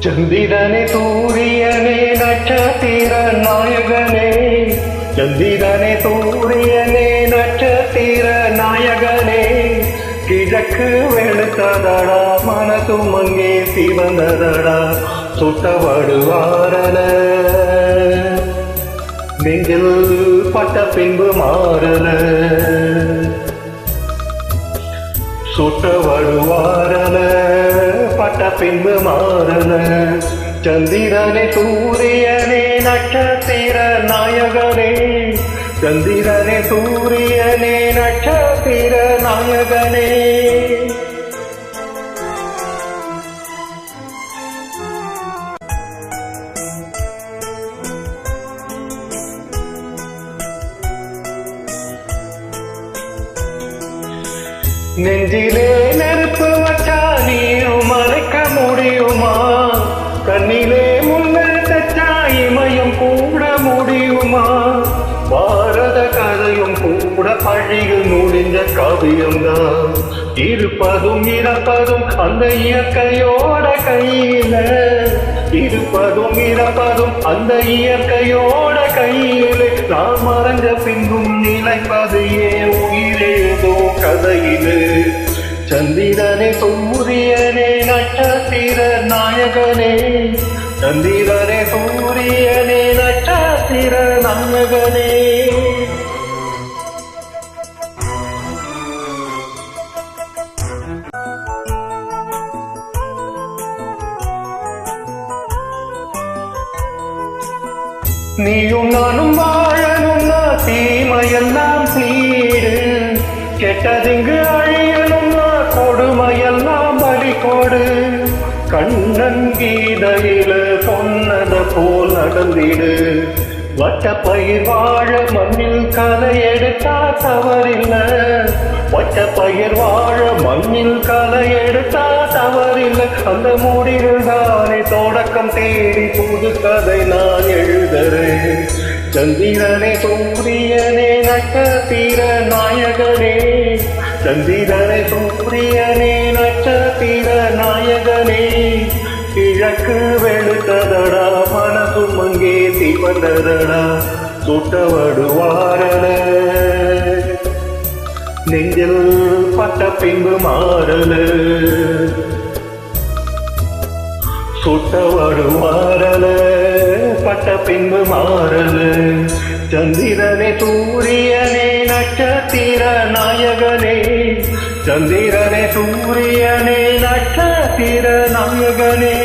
சந்திரனே சூரியனே நட்சத்திர நாயகனே, சந்திரனே சூரியனே நட்சத்திர நாயகனே, கிழக்கு வெளுத்ததடா மனசும் அங்கே சிவந்ததடா, சுட்டவடுவாரல நெஞ்சில் பட்ட பின்பு மாறல, சுட்டவடுவாரல பட்ட பின்பு மாறல. சந்திரனே சூரியனே நட்சத்திர நாயகனே, சந்திரனே சூரியனே நட்சத்திர நாயகனே. நெஞ்சிலே நெருப்பு வச்சா நீரும் மறைக்க முடியுமா, கண்ணிலே முன்னர் தச்சா இமயம் கூட முடியுமா, பாரத கதையும் கூட பழியில் முடிஞ்ச காவியம்தான், இருப்பதும் இறப்பதும் அந்த இயற்கையோட கையில, இருப்பதும் இறப்பதும் அந்த இயற்கையோட கையில, நான் மறைஞ்ச பின்பும் நிலைப்பது ஏன் உயிரேதோ கதையிலே. சந்திரனே சூரியனே நட்சத்திர நாயகனே, சந்திரனே சூரியனே நட்சத்திர நாயகனே. நீயும் நானும் வாழணும்னா தீமையெல்லாம் தீடு, கெட்டதிங்கு அழியணும்னா கொடுமையெல்லாம் பலி கொடு, கண்ணன் கீதையில சொன்னத போல் நடந்திடு, வட்ட பயிர் வாழ மண்ணில் களை எடுத்தா தவறில்ல, வட்ட பயிர் வாழ மண்ணில் களை எடுத்தா தவறில்லை, அந்த முடிவில் தானே தொடக்கம் தேடி புது கதை நான் எழுதுறேன். சந்திரனே சூரியனே நட்சத்திர நாயகனே, சந்திரனே சூரியனே நட்சத்திர நாயகனே, கிழக்கு வெளுத்ததடா மனசும் அங்கே சிவந்ததடா, சுட்டவடுவாரல நெஞ்சில் பட்ட பின்பு மாறல, சுட்டவடுவாரல பட்ட பின்பு மாறல. சந்திரனே சூரியனே நட்சத்திர நாயகனே, சந்திரனே சூரியனே நட்சத்திர நாயகனே.